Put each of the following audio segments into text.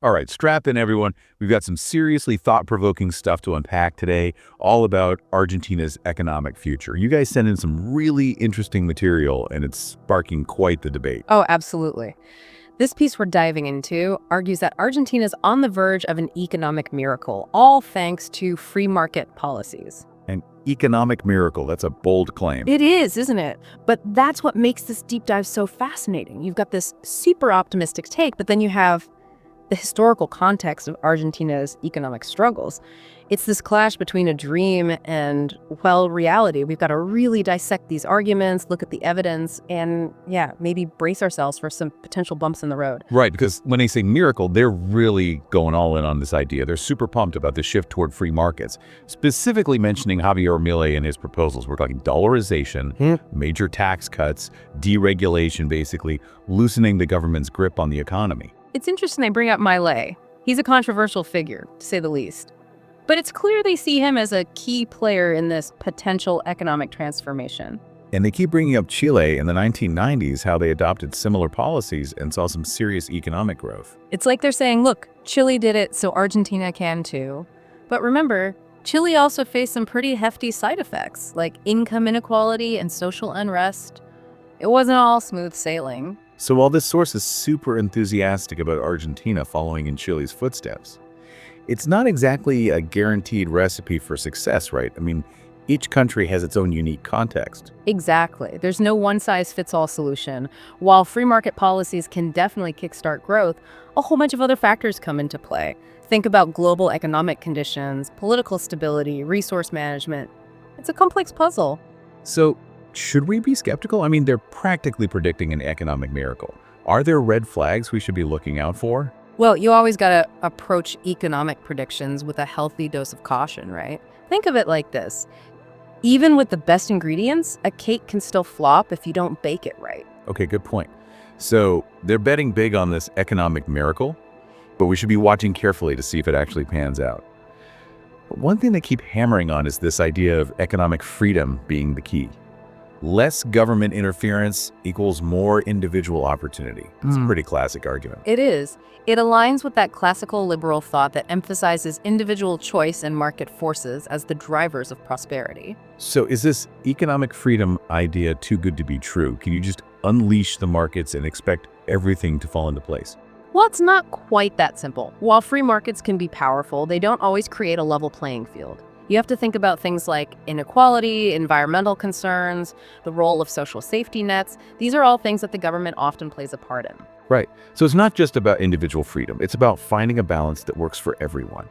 All right, strap in, everyone. We've got some seriously thought-provoking stuff to unpack today, all about Argentina's economic future. You guys sent in some really interesting material, and it's sparking quite the debate. Oh, absolutely. This piece we're diving into argues that Argentina is on the verge of an economic miracle, all thanks to free market policies. An economic miracle, that's a bold claim. It is, isn't it? But that's what makes this deep dive so fascinating. You've got this super optimistic take, but then you have the historical context of Argentina's economic struggles. It's this clash between a dream and, well, reality. We've got to really dissect these arguments, look at the evidence, and, maybe brace ourselves for some potential bumps in the road. Right, because when they say miracle, they're really going all in on this idea. They're super pumped about the shift toward free markets, specifically mentioning Javier Milei and his proposals. We're talking dollarization, major tax cuts, deregulation, basically loosening the government's grip on the economy. It's interesting they bring up Milei. He's a controversial figure, to say the least. But it's clear they see him as a key player in this potential economic transformation. And they keep bringing up Chile in the 1990s, how they adopted similar policies and saw some serious economic growth. It's like they're saying, look, Chile did it, so Argentina can too. But remember, Chile also faced some pretty hefty side effects, like income inequality and social unrest. It wasn't all smooth sailing. So while this source is super enthusiastic about Argentina following in Chile's footsteps, it's not exactly a guaranteed recipe for success, right? I mean, each country has its own unique context. Exactly. There's no one-size-fits-all solution. While free market policies can definitely kickstart growth, a whole bunch of other factors come into play. Think about global economic conditions, political stability, resource management. It's a complex puzzle. So, should we be skeptical? I mean, they're practically predicting an economic miracle. Are there red flags we should be looking out for? Well, you always got to approach economic predictions with a healthy dose of caution, right? Think of it like this. Even with the best ingredients, a cake can still flop if you don't bake it right. Okay, good point. So they're betting big on this economic miracle, but we should be watching carefully to see if it actually pans out. But one thing they keep hammering on is this idea of economic freedom being the key. Less government interference equals more individual opportunity. It's a pretty classic argument. It is. It aligns with that classical liberal thought that emphasizes individual choice and market forces as the drivers of prosperity. So is this economic freedom idea too good to be true? Can you just unleash the markets and expect everything to fall into place? Well, it's not quite that simple. While free markets can be powerful, they don't always create a level playing field. You have to think about things like inequality, environmental concerns, the role of social safety nets. These are all things that the government often plays a part in. Right. So it's not just about individual freedom. It's about finding a balance that works for everyone.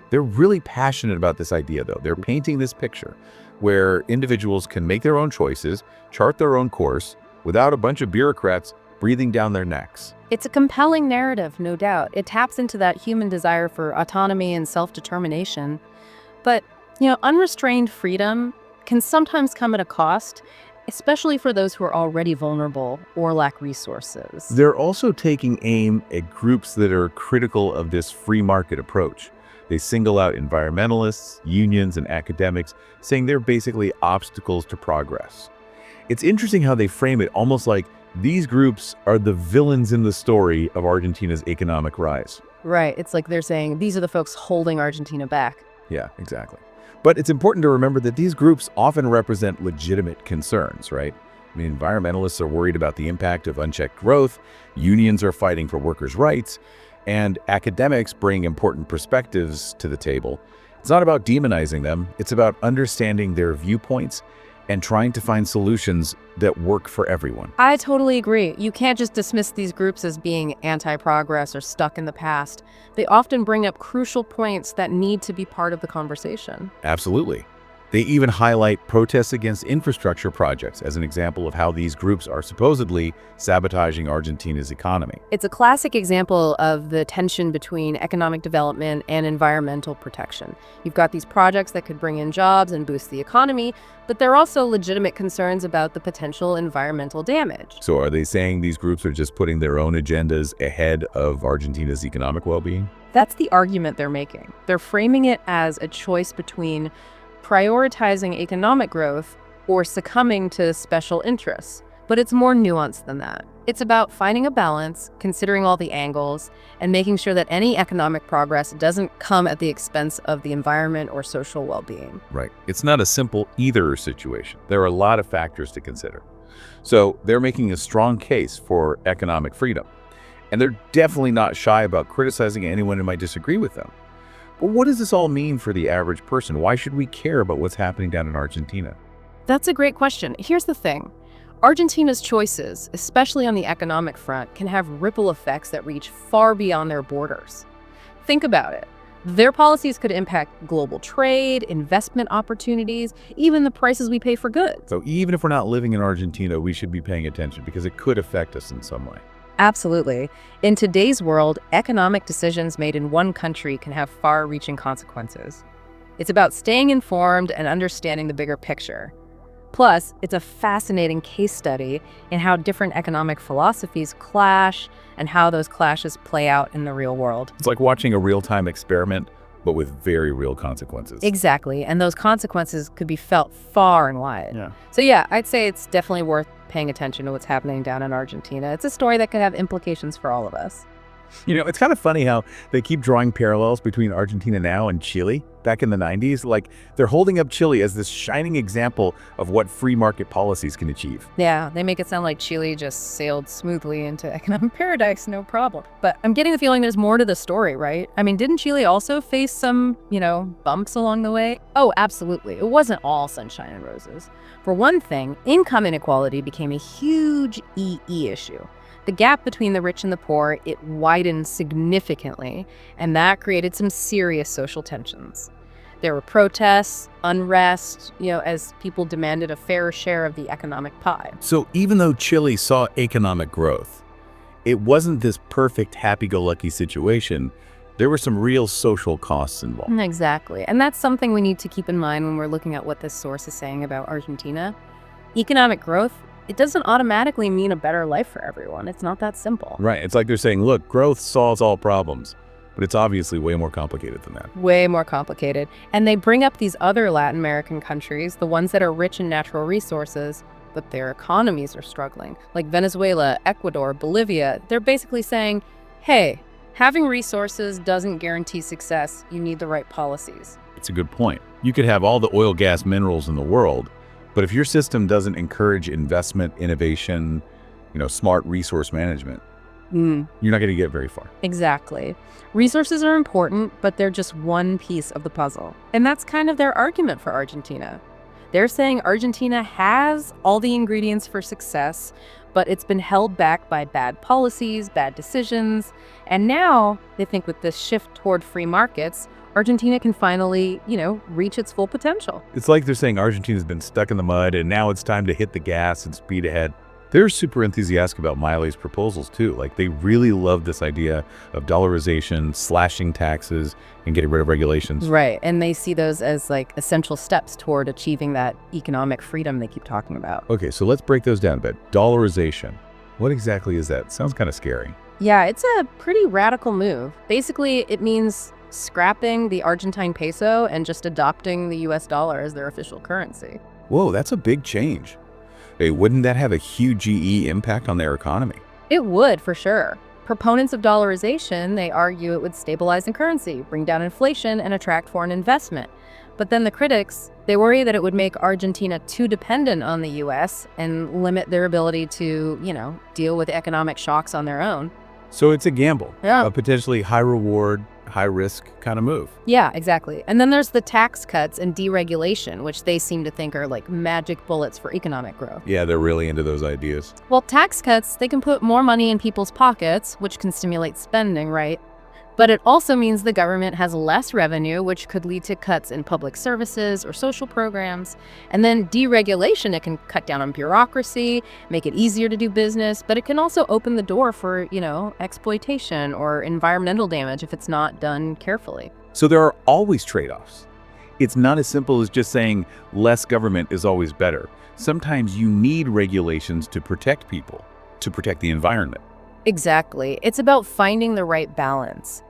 They're really passionate about this idea, though. They're painting this picture where individuals can make their own choices, chart their own course, without a bunch of bureaucrats breathing down their necks. It's a compelling narrative, no doubt. It taps into that human desire for autonomy and self-determination. But unrestrained freedom can sometimes come at a cost, especially for those who are already vulnerable or lack resources. They're also taking aim at groups that are critical of this free market approach. They single out environmentalists, unions, and academics, saying they're basically obstacles to progress. It's interesting how they frame it almost like these groups are the villains in the story of Argentina's economic rise. Right. It's like they're saying these are the folks holding Argentina back. Yeah, exactly. But it's important to remember that these groups often represent legitimate concerns, right? I mean, environmentalists are worried about the impact of unchecked growth, unions are fighting for workers' rights, and academics bring important perspectives to the table. It's not about demonizing them, it's about understanding their viewpoints and trying to find solutions that work for everyone. I totally agree. You can't just dismiss these groups as being anti-progress or stuck in the past. They often bring up crucial points that need to be part of the conversation. Absolutely. They even highlight protests against infrastructure projects as an example of how these groups are supposedly sabotaging Argentina's economy. It's a classic example of the tension between economic development and environmental protection. You've got these projects that could bring in jobs and boost the economy, but there are also legitimate concerns about the potential environmental damage. So are they saying these groups are just putting their own agendas ahead of Argentina's economic well-being? That's the argument they're making. They're framing it as a choice between prioritizing economic growth or succumbing to special interests. But it's more nuanced than that. It's about finding a balance, considering all the angles, and making sure that any economic progress doesn't come at the expense of the environment or social well-being. Right. It's not a simple either situation. There are a lot of factors to consider. So they're making a strong case for economic freedom. And they're definitely not shy about criticizing anyone who might disagree with them. But what does this all mean for the average person? Why should we care about what's happening down in Argentina? That's a great question. Here's the thing. Argentina's choices, especially on the economic front, can have ripple effects that reach far beyond their borders. Think about it. Their policies could impact global trade, investment opportunities, even the prices we pay for goods. So even if we're not living in Argentina, we should be paying attention because it could affect us in some way. Absolutely. In today's world, economic decisions made in one country can have far-reaching consequences. It's about staying informed and understanding the bigger picture. Plus, it's a fascinating case study in how different economic philosophies clash and how those clashes play out in the real world. It's like watching a real-time experiment, but with very real consequences. Exactly, and those consequences could be felt far and wide. Yeah. So yeah, I'd say it's definitely worth paying attention to what's happening down in Argentina. It's a story that could have implications for all of us. You know, it's kind of funny how they keep drawing parallels between Argentina now and Chile back in the 90s. Like, they're holding up Chile as this shining example of what free market policies can achieve. Yeah, they make it sound like Chile just sailed smoothly into economic paradise, no problem. But I'm getting the feeling there's more to the story, right? I mean, didn't Chile also face some, bumps along the way? Oh, absolutely. It wasn't all sunshine and roses. For one thing, income inequality became a huge EE issue. The gap between the rich and the poor, it widened significantly, and that created some serious social tensions. There were protests, unrest, as people demanded a fair share of the economic pie. So even though Chile saw economic growth, it wasn't this perfect happy-go-lucky situation. There were some real social costs involved. Exactly. And that's something we need to keep in mind when we're looking at what this source is saying about Argentina. Economic growth, it doesn't automatically mean a better life for everyone. It's not that simple. Right. It's like they're saying, look, growth solves all problems. But it's obviously way more complicated than that. Way more complicated. And they bring up these other Latin American countries, the ones that are rich in natural resources, but their economies are struggling. Like Venezuela, Ecuador, Bolivia. They're basically saying, hey, having resources doesn't guarantee success. You need the right policies. It's a good point. You could have all the oil, gas, minerals in the world, but if your system doesn't encourage investment, innovation, smart resource management, you're not going to get very far. Exactly. Resources are important, but they're just one piece of the puzzle. And that's kind of their argument for Argentina. They're saying Argentina has all the ingredients for success, but it's been held back by bad policies, bad decisions. And now they think with this shift toward free markets, Argentina can finally, reach its full potential. It's like they're saying Argentina's been stuck in the mud and now it's time to hit the gas and speed ahead. They're super enthusiastic about Milei's proposals too. Like, they really love this idea of dollarization, slashing taxes, and getting rid of regulations. Right. And they see those as like essential steps toward achieving that economic freedom they keep talking about. Okay, so let's break those down a bit. Dollarization. What exactly is that? Sounds kind of scary. Yeah, it's a pretty radical move. Basically, it means scrapping the Argentine peso and just adopting the US dollar as their official currency. Whoa, that's a big change. Hey, wouldn't that have a huge GE impact on their economy? It would, for sure. Proponents of dollarization, they argue it would stabilize the currency, bring down inflation, and attract foreign investment. But then the critics, they worry that it would make Argentina too dependent on the US and limit their ability to, deal with economic shocks on their own. So it's a gamble. Yeah. A potentially high reward, high risk kind of move. Yeah, exactly. And then there's the tax cuts and deregulation, which they seem to think are like magic bullets for economic growth. Yeah, they're really into those ideas. Well, tax cuts, they can put more money in people's pockets, which can stimulate spending, right? But it also means the government has less revenue, which could lead to cuts in public services or social programs. And then deregulation, it can cut down on bureaucracy, make it easier to do business, but it can also open the door for, exploitation or environmental damage if it's not done carefully. So there are always trade-offs. It's not as simple as just saying less government is always better. Sometimes you need regulations to protect people, to protect the environment. Exactly. It's about finding the right balance.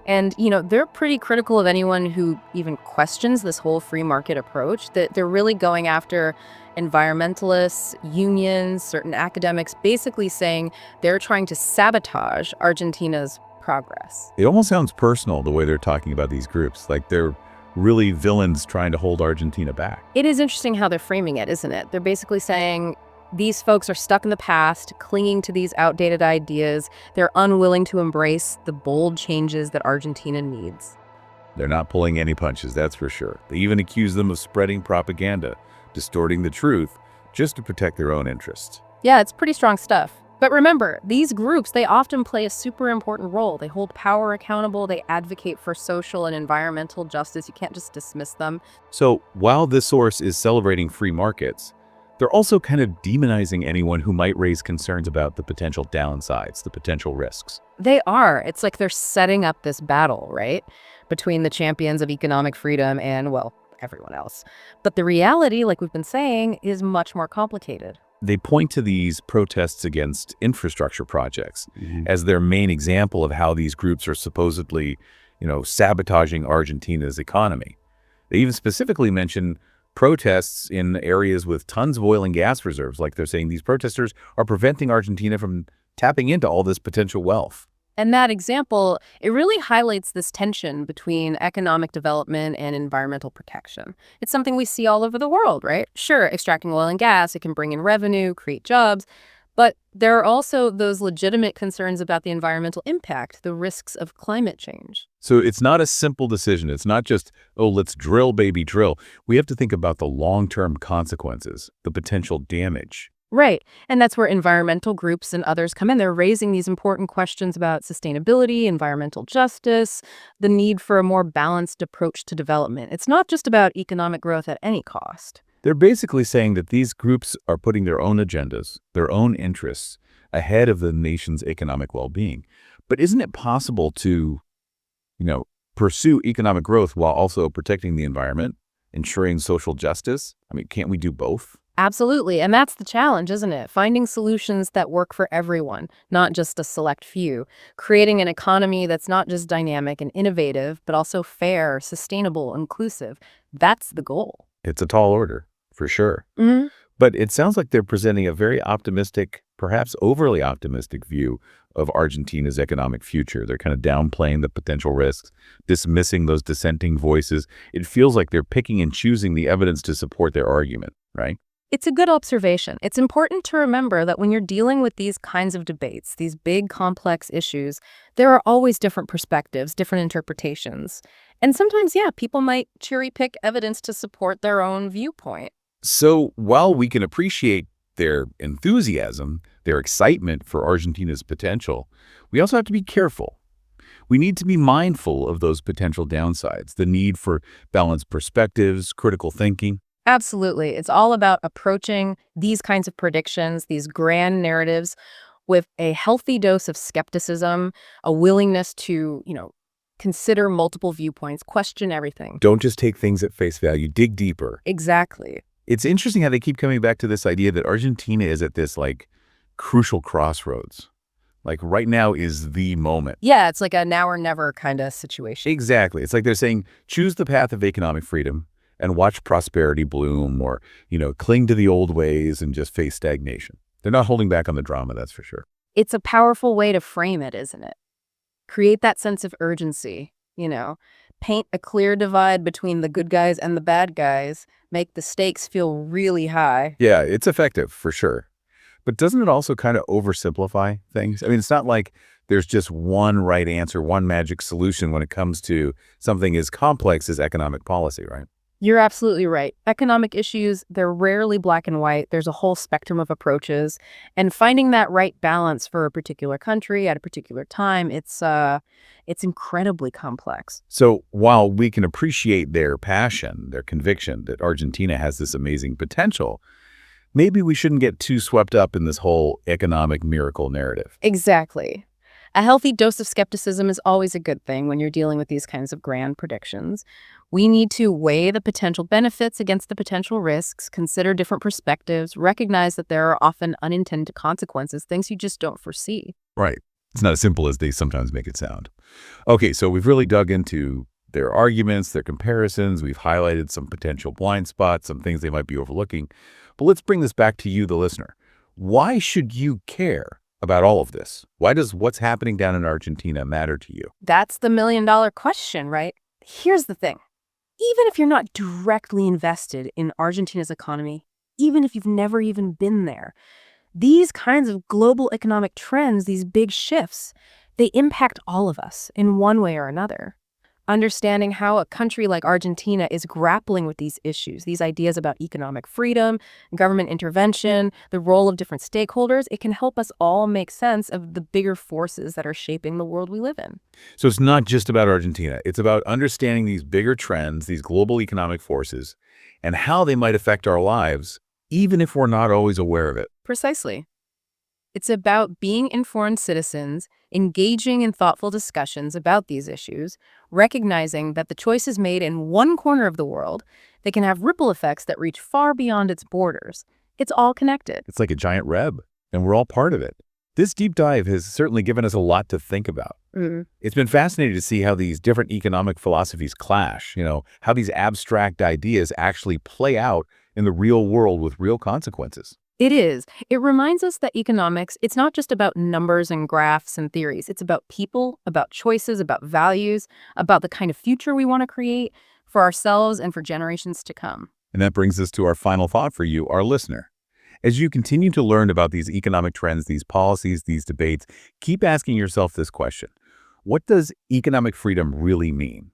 And, they're pretty critical of anyone who even questions this whole free market approach, that they're really going after environmentalists, unions, certain academics, basically saying they're trying to sabotage Argentina's progress. It almost sounds personal the way they're talking about these groups, like they're really villains trying to hold Argentina back. It is interesting how they're framing it, isn't it? They're basically saying these folks are stuck in the past, clinging to these outdated ideas. They're unwilling to embrace the bold changes that Argentina needs. They're not pulling any punches, that's for sure. They even accuse them of spreading propaganda, distorting the truth, just to protect their own interests. Yeah, it's pretty strong stuff. But remember, these groups, they often play a super important role. They hold power accountable. They advocate for social and environmental justice. You can't just dismiss them. So while this source is celebrating free markets, they're also kind of demonizing anyone who might raise concerns about the potential downsides, the potential risks. They are. It's like they're setting up this battle, right? Between the champions of economic freedom and, well, everyone else. But the reality, like we've been saying, is much more complicated. They point to these protests against infrastructure projects as their main example of how these groups are supposedly, sabotaging Argentina's economy. They even specifically mention protests in areas with tons of oil and gas reserves. Like they're saying these protesters are preventing Argentina from tapping into all this potential wealth. And that example, it really highlights this tension between economic development and environmental protection. It's something we see all over the world, right? Sure, extracting oil and gas, it can bring in revenue, create jobs, but there are also those legitimate concerns about the environmental impact, the risks of climate change. So it's not a simple decision. It's not just, oh, let's drill, baby, drill. We have to think about the long-term consequences, the potential damage. Right. And that's where environmental groups and others come in. They're raising these important questions about sustainability, environmental justice, the need for a more balanced approach to development. It's not just about economic growth at any cost. They're basically saying that these groups are putting their own agendas, their own interests, ahead of the nation's economic well-being. But isn't it possible to, pursue economic growth while also protecting the environment, ensuring social justice? I mean, can't we do both? Absolutely. And that's the challenge, isn't it? Finding solutions that work for everyone, not just a select few. Creating an economy that's not just dynamic and innovative, but also fair, sustainable, inclusive. That's the goal. It's a tall order, for sure. Mm-hmm. But it sounds like they're presenting a very optimistic, perhaps overly optimistic view of Argentina's economic future. They're kind of downplaying the potential risks, dismissing those dissenting voices. It feels like they're picking and choosing the evidence to support their argument, right? It's a good observation. It's important to remember that when you're dealing with these kinds of debates, these big, complex issues, there are always different perspectives, different interpretations. And sometimes, people might cherry pick evidence to support their own viewpoint. So while we can appreciate their enthusiasm, their excitement for Argentina's potential, we also have to be careful. We need to be mindful of those potential downsides, the need for balanced perspectives, critical thinking. Absolutely. It's all about approaching these kinds of predictions, these grand narratives, with a healthy dose of skepticism, a willingness to, consider multiple viewpoints, question everything. Don't just take things at face value, dig deeper. Exactly. It's interesting how they keep coming back to this idea that Argentina is at this crucial crossroads. Like right now is the moment. Yeah, it's like a now or never kind of situation. Exactly. It's like they're saying, choose the path of economic freedom and watch prosperity bloom, or, cling to the old ways and just face stagnation. They're not holding back on the drama, that's for sure. It's a powerful way to frame it, isn't it? Create that sense of urgency, paint a clear divide between the good guys and the bad guys, make the stakes feel really high. Yeah, it's effective for sure. But doesn't it also kind of oversimplify things? I mean, it's not like there's just one right answer, one magic solution when it comes to something as complex as economic policy, right? You're absolutely right. Economic issues, they're rarely black and white. There's a whole spectrum of approaches. And finding that right balance for a particular country at a particular time, it's incredibly complex. So while we can appreciate their passion, their conviction that Argentina has this amazing potential, maybe we shouldn't get too swept up in this whole economic miracle narrative. Exactly. A healthy dose of skepticism is always a good thing when you're dealing with these kinds of grand predictions. We need to weigh the potential benefits against the potential risks, consider different perspectives, recognize that there are often unintended consequences, things you just don't foresee. Right. It's not as simple as they sometimes make it sound. Okay, so we've really dug into their arguments, their comparisons. We've highlighted some potential blind spots, some things they might be overlooking. But let's bring this back to you, the listener. Why should you care about all of this? Why does what's happening down in Argentina matter to you? That's the million-dollar question, right? Here's the thing. Even if you're not directly invested in Argentina's economy, even if you've never even been there, these kinds of global economic trends, these big shifts, they impact all of us in one way or another. Understanding how a country like Argentina is grappling with these issues, these ideas about economic freedom, government intervention, the role of different stakeholders, it can help us all make sense of the bigger forces that are shaping the world we live in. So it's not just about Argentina. It's about understanding these bigger trends, these global economic forces, and how they might affect our lives, even if we're not always aware of it. Precisely. It's about being informed citizens, engaging in thoughtful discussions about these issues, recognizing that the choices made in one corner of the world, they can have ripple effects that reach far beyond its borders. It's all connected. It's like a giant web, and we're all part of it. This deep dive has certainly given us a lot to think about. It's been fascinating to see how these different economic philosophies clash, how these abstract ideas actually play out in the real world with real consequences. It is. It reminds us that economics, it's not just about numbers and graphs and theories. It's about people, about choices, about values, about the kind of future we want to create for ourselves and for generations to come. And that brings us to our final thought for you, our listener. As you continue to learn about these economic trends, these policies, these debates, keep asking yourself this question. What does economic freedom really mean?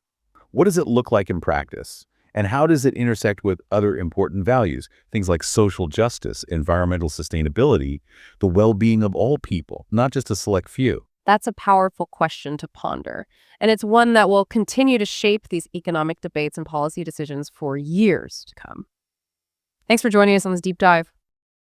What does it look like in practice? And how does it intersect with other important values, things like social justice, environmental sustainability, the well-being of all people, not just a select few? That's a powerful question to ponder. And it's one that will continue to shape these economic debates and policy decisions for years to come. Thanks for joining us on this deep dive.